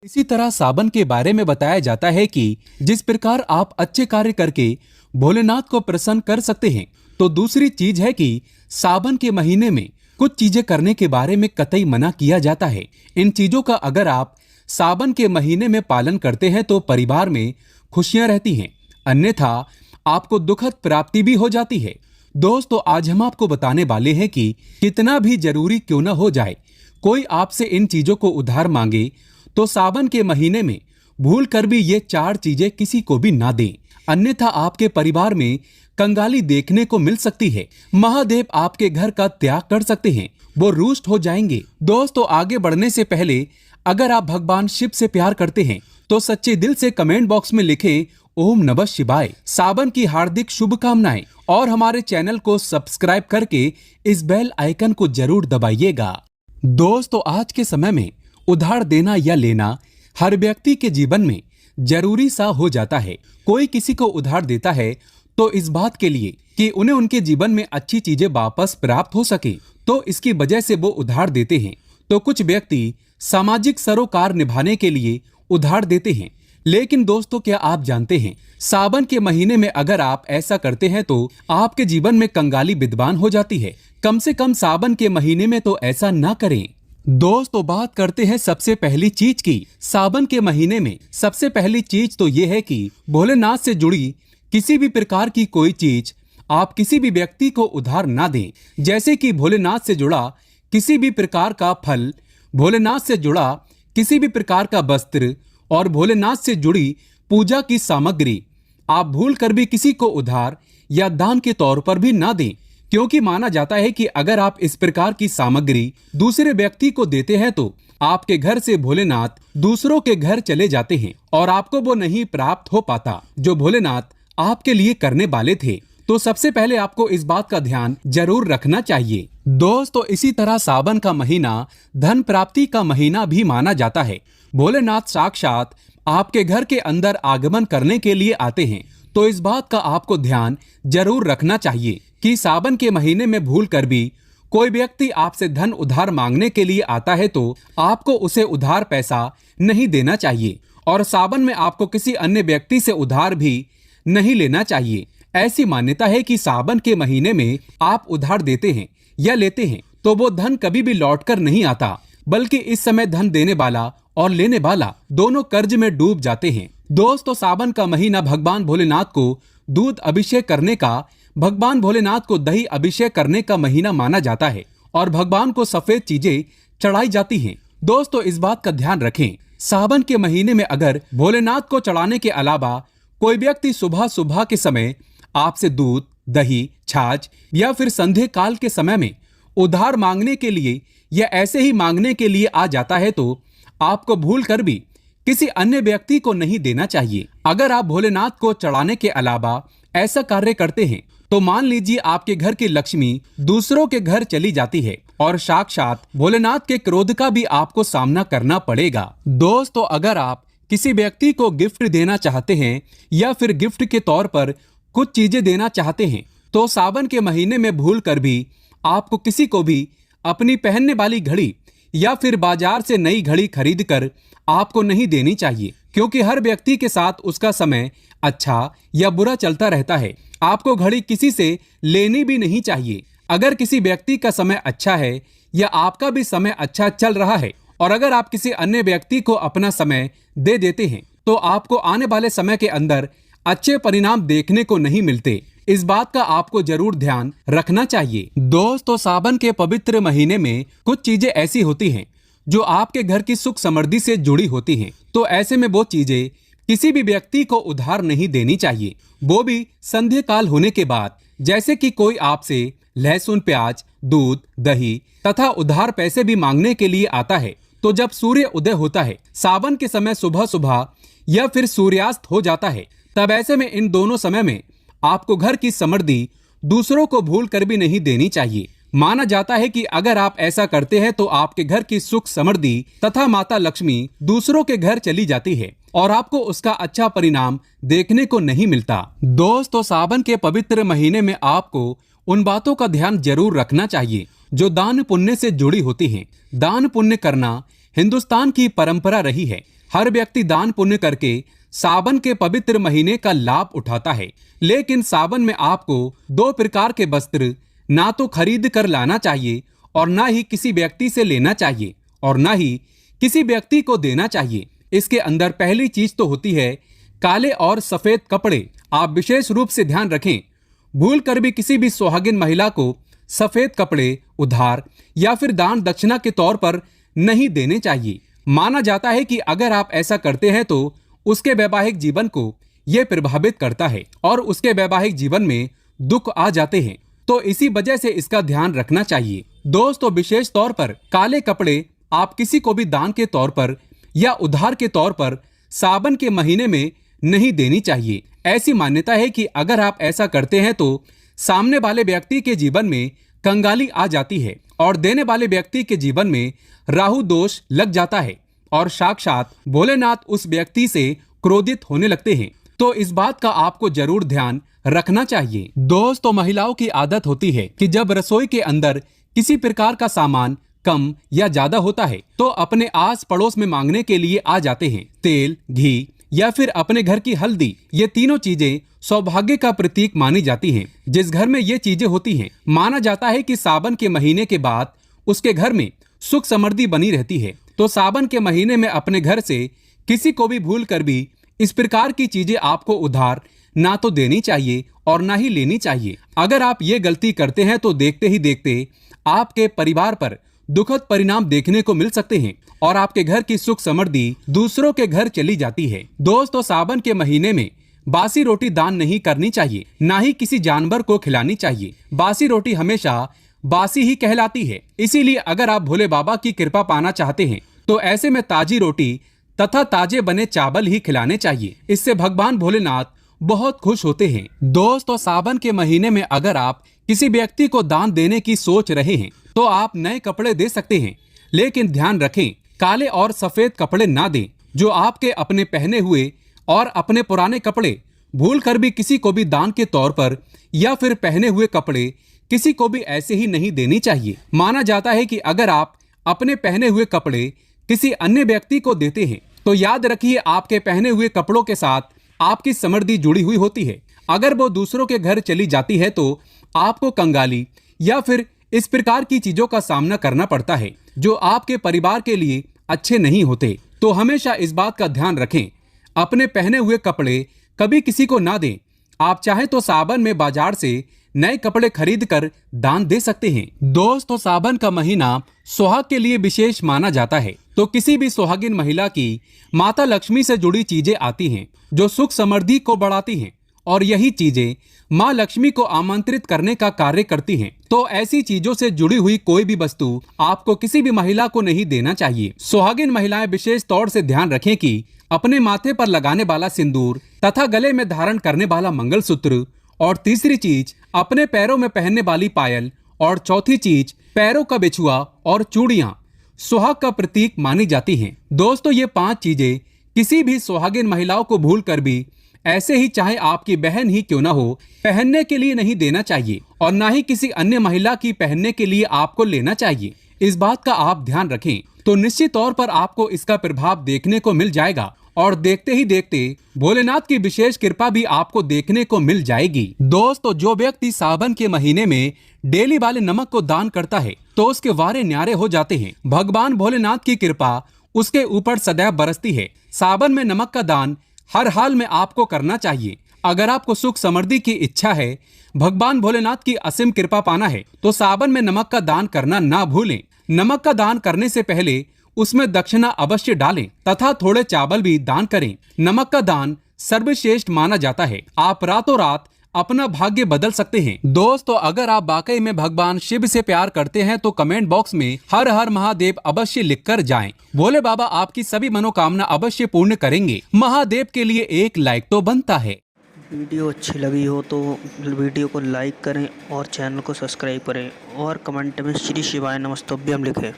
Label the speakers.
Speaker 1: इसी तरह सावन के बारे में बताया जाता है कि जिस प्रकार आप अच्छे कार्य करके भोलेनाथ को प्रसन्न कर सकते हैं, तो दूसरी चीज है कि सावन के महीने में कुछ चीजें करने के बारे में कतई मना किया जाता है। इन चीजों का अगर आप सावन के महीने में पालन करते हैं तो परिवार में खुशियां रहती हैं, अन्यथा आपको दुखद प्राप्ति भी हो जाती है। दोस्तों, आज हम आपको बताने वाले हैं कि कितना भी जरूरी क्यों न हो जाए, कोई आपसे इन चीजों को उधार मांगे तो सावन के महीने में भूल कर भी ये 4 चीजें किसी को भी ना दें, अन्यथा आपके परिवार में कंगाली देखने को मिल सकती है। महादेव आपके घर का त्याग कर सकते हैं, वो रुष्ट हो जाएंगे। दोस्तों, आगे बढ़ने से पहले अगर आप भगवान शिव से प्यार करते हैं तो सच्चे दिल से कमेंट बॉक्स में लिखें ओम नमः शिवाय। सावन की हार्दिक शुभकामनाएं और हमारे चैनल को सब्सक्राइब करके इस बेल आइकन को जरूर दबाइएगा। दोस्तों, आज के समय में उधार देना या लेना हर व्यक्ति के जीवन में जरूरी सा हो जाता है। कोई किसी को उधार देता है तो इस बात के लिए कि उन्हें उनके जीवन में अच्छी चीजें वापस प्राप्त हो सके, तो इसकी वजह से वो उधार देते हैं। तो कुछ व्यक्ति सामाजिक सरोकार निभाने के लिए उधार देते हैं। लेकिन दोस्तों, क्या आप जानते हैं, सावन के महीने में अगर आप ऐसा करते हैं तो आपके जीवन में कंगाली विद्वान हो जाती है। कम से कम सावन के महीने में तो ऐसा ना करें। दोस्तों, बात करते हैं सबसे पहली चीज की। सावन के महीने में सबसे पहली चीज तो ये है कि भोलेनाथ से जुड़ी किसी भी प्रकार की कोई चीज आप किसी भी व्यक्ति को उधार ना दें। जैसे कि भोलेनाथ से जुड़ा किसी भी प्रकार का फल, भोलेनाथ से जुड़ा किसी भी प्रकार का वस्त्र और भोलेनाथ से जुड़ी पूजा की सामग्री आप भूल कर भी किसी को उधार या दान के तौर पर भी ना दें, क्योंकि माना जाता है कि अगर आप इस प्रकार की सामग्री दूसरे व्यक्ति को देते हैं तो आपके घर से भोलेनाथ दूसरों के घर चले जाते हैं और आपको वो नहीं प्राप्त हो पाता जो भोलेनाथ आपके लिए करने वाले थे। तो सबसे पहले आपको इस बात का ध्यान जरूर रखना चाहिए। दोस्तों, इसी तरह सावन का महीना धन प्राप्ति का महीना भी माना जाता है। भोलेनाथ साक्षात आपके घर के अंदर आगमन करने के लिए आते हैं। तो इस बात का आपको ध्यान जरूर रखना चाहिए कि सावन के महीने में भूल कर भी कोई व्यक्ति आपसे धन उधार मांगने के लिए आता है तो आपको उसे उधार पैसा नहीं देना चाहिए, और सावन में आपको किसी अन्य व्यक्ति से उधार भी नहीं लेना चाहिए। ऐसी मान्यता है कि सावन के महीने में आप उधार देते हैं या लेते हैं तो वो धन कभी भी लौटकर नहीं आता, बल्कि इस समय धन देने वाला और लेने वाला दोनों कर्ज में डूब जाते हैं। दोस्तों, सावन का महीना भगवान भोलेनाथ को दूध अभिषेक करने का, भगवान भोलेनाथ को दही अभिषेक करने का महीना माना जाता है और भगवान को सफेद चीजें चढ़ाई जाती हैं। दोस्तों, इस बात का ध्यान रखें, सावन के महीने में अगर भोलेनाथ को चढ़ाने के अलावा कोई व्यक्ति सुबह सुबह के समय आपसे दूध, दही, छाछ या फिर संध्या काल के समय में उधार मांगने के लिए या ऐसे ही मांगने के लिए आ जाता है तो आपको भूल कर भी किसी अन्य व्यक्ति को नहीं देना चाहिए। अगर आप भोलेनाथ को चढ़ाने के अलावा ऐसा कार्य करते हैं तो मान लीजिए आपके घर की लक्ष्मी दूसरों के घर चली जाती है और साक्षात भोलेनाथ के क्रोध का भी आपको सामना करना पड़ेगा। दोस्तों, अगर आप किसी व्यक्ति को गिफ्ट देना चाहते हैं या फिर गिफ्ट के तौर पर कुछ चीजें देना चाहते हैं तो सावन के महीने में भूल कर भी आपको किसी को भी अपनी पहनने वाली घड़ी या फिर बाजार से नई घड़ी खरीद कर आपको नहीं देनी चाहिए, क्योंकि हर व्यक्ति के साथ उसका समय अच्छा या बुरा चलता रहता है। आपको घड़ी किसी से लेनी भी नहीं चाहिए। अगर किसी व्यक्ति का समय अच्छा है या आपका भी समय अच्छा चल रहा है और अगर आप किसी अन्य व्यक्ति को अपना समय दे देते हैं तो आपको आने वाले समय के अंदर अच्छे परिणाम देखने को नहीं मिलते। इस बात का आपको जरूर ध्यान रखना चाहिए। दोस्तों, सावन के पवित्र महीने में कुछ चीजें ऐसी होती हैं जो आपके घर की सुख समृद्धि से जुड़ी होती हैं, तो ऐसे में वो चीजें किसी भी व्यक्ति को उधार नहीं देनी चाहिए, वो भी संध्या काल होने के बाद। जैसे कि कोई आपसे लहसुन, प्याज, दूध, दही तथा उधार पैसे भी मांगने के लिए आता है तो जब सूर्य उदय होता है, सावन के समय सुबह सुबह या फिर सूर्यास्त हो जाता है, तब ऐसे में इन दोनों समय में आपको घर की समृद्धि दूसरों को भूल कर भी नहीं देनी चाहिए। माना जाता है कि अगर आप ऐसा करते हैं तो आपके घर की सुख समृद्धि तथा माता लक्ष्मी दूसरों के घर चली जाती है और आपको उसका अच्छा परिणाम देखने को नहीं मिलता। दोस्तों, सावन के पवित्र महीने में आपको उन बातों का ध्यान जरूर रखना चाहिए जो दान पुण्य से जुड़ी होती हैं। दान पुण्य करना हिंदुस्तान की परंपरा रही है, हर व्यक्ति दान पुण्य करके सावन के पवित्र महीने का लाभ उठाता है, लेकिन सावन में आपको 2 प्रकार के वस्त्र ना तो खरीद कर लाना चाहिए और ना ही किसी व्यक्ति से लेना चाहिए और ना ही किसी व्यक्ति को देना चाहिए। इसके अंदर पहली चीज तो होती है काले और सफेद कपड़े। आप विशेष रूप से ध्यान रखें, भूल कर भी किसी भी सुहागिन महिला को सफेद कपड़े उधार या फिर दान दक्षिणा के तौर पर नहीं देने चाहिए। माना जाता है कि अगर आप ऐसा करते हैं तो उसके वैवाहिक जीवन को यह प्रभावित करता है और उसके वैवाहिक जीवन में दुख आ जाते हैं। तो इसी वजह से इसका ध्यान रखना चाहिए। दोस्तों, विशेष तौर पर काले कपड़े आप किसी को भी दान के तौर पर या उधार के तौर पर सावन के महीने में नहीं देनी चाहिए। ऐसी मान्यता है कि अगर आप ऐसा करते हैं तो सामने वाले व्यक्ति के जीवन में कंगाली आ जाती है और देने वाले व्यक्ति के जीवन में राहु दोष लग जाता है और साक्षात भोलेनाथ उस व्यक्ति से क्रोधित होने लगते हैं। तो इस बात का आपको जरूर ध्यान रखना चाहिए। दोस्तों, महिलाओं की आदत होती है कि जब रसोई के अंदर किसी प्रकार का सामान कम या ज्यादा होता है तो अपने आस पड़ोस में मांगने के लिए आ जाते हैं। तेल, घी या फिर अपने घर की हल्दी, ये तीनों चीजें सौभाग्य का प्रतीक मानी जाती हैं। जिस घर में ये चीजें होती हैं, माना जाता है कि सावन के महीने के बाद उसके घर में सुख समृद्धि बनी रहती है। तो सावन के महीने में अपने घर से किसी को भी भूल कर भी इस प्रकार की चीजें आपको उधार ना तो देनी चाहिए और ना ही लेनी चाहिए। अगर आप ये गलती करते हैं तो देखते ही देखते आपके परिवार पर दुखद परिणाम देखने को मिल सकते हैं और आपके घर की सुख समृद्धि दूसरों के घर चली जाती है। दोस्तों, सावन के महीने में बासी रोटी दान नहीं करनी चाहिए, ना ही किसी जानवर को खिलानी चाहिए। बासी रोटी हमेशा बासी ही कहलाती है। इसीलिए अगर आप भोले बाबा की कृपा पाना चाहते हैं तो ऐसे में ताजी रोटी तथा ताजे बने चावल ही खिलाने चाहिए। इससे भगवान भोलेनाथ बहुत खुश होते हैं। दोस्तों, सावन के महीने में अगर आप किसी व्यक्ति को दान देने की सोच रहे हैं तो आप नए कपड़े दे सकते हैं, लेकिन ध्यान रखें काले और सफेद कपड़े ना दें। जो आपके अपने पहने हुए और अपने पुराने कपड़े भूल कर भी किसी को भी दान के तौर पर या फिर पहने हुए कपड़े किसी को भी ऐसे ही नहीं देनी चाहिए। माना जाता है कि अगर आप अपने पहने हुए कपड़े किसी अन्य व्यक्ति को देते हैं तो याद रखिए आपके पहने हुए कपड़ों के साथ आपकी समृद्धि जुड़ी हुई होती है। अगर वो दूसरों के घर चली जाती है तो आपको कंगाली या फिर इस प्रकार की चीजों का सामना करना पड़ता है जो आपके परिवार के लिए अच्छे नहीं होते। तो हमेशा इस बात का ध्यान रखें, अपने पहने हुए कपड़े कभी किसी को ना दें। आप चाहे तो सावन में बाजार से नए कपड़े खरीद कर दान दे सकते हैं। दोस्तों, सावन का महीना सुहाग के लिए विशेष माना जाता है। तो किसी भी सुहागिन महिला की माता लक्ष्मी से जुड़ी चीजें आती हैं जो सुख समृद्धि को बढ़ाती हैं और यही चीजें माँ लक्ष्मी को आमंत्रित करने का कार्य करती हैं। तो ऐसी चीजों से जुड़ी हुई कोई भी वस्तु आपको किसी भी महिला को नहीं देना चाहिए। सुहागिन महिलाएं विशेष तौर से ध्यान रखें कि अपने माथे पर लगाने वाला सिंदूर तथा गले में धारण करने वाला मंगलसूत्र और तीसरी चीज अपने पैरों में पहनने वाली पायल और चौथी चीज पैरों का बिछुआ और चूड़ियां सुहाग का प्रतीक मानी जाती हैं। दोस्तों, ये 5 चीजें किसी भी सुहागिन महिलाओं को भूल कर भी ऐसे ही चाहे आपकी बहन ही क्यों ना हो पहनने के लिए नहीं देना चाहिए और ना ही किसी अन्य महिला की पहनने के लिए आपको लेना चाहिए। इस बात का आप ध्यान रखें तो निश्चित तौर पर आपको इसका प्रभाव देखने को मिल जाएगा और देखते ही देखते भोलेनाथ की विशेष कृपा भी आपको देखने को मिल जाएगी। दोस्तों, जो व्यक्ति सावन के महीने में डेली वाले नमक को दान करता है तो उसके वारे न्यारे हो जाते हैं। भगवान भोलेनाथ की कृपा उसके ऊपर सदैव बरसती है। सावन में नमक का दान हर हाल में आपको करना चाहिए। अगर आपको सुख समृद्धि की इच्छा है, भगवान भोलेनाथ की असीम कृपा पाना है तो सावन में नमक का दान करना ना भूलें। नमक का दान करने से पहले उसमें दक्षिणा अवश्य डालें तथा थोड़े चावल भी दान करें। नमक का दान सर्वश्रेष्ठ माना जाता है। आप रातों रात अपना भाग्य बदल सकते हैं। दोस्तों, अगर आप वाकई में भगवान शिव से प्यार करते हैं तो कमेंट बॉक्स में हर हर महादेव अवश्य लिखकर जाएं। भोले बाबा आपकी सभी मनोकामना अवश्य पूर्ण करेंगे। महादेव के लिए एक लाइक तो बनता है।
Speaker 2: वीडियो अच्छी लगी हो तो वीडियो को लाइक करें और चैनल को सब्सक्राइब करें और कमेंट में श्री शिवाय नमस्तुभ्यम लिखें।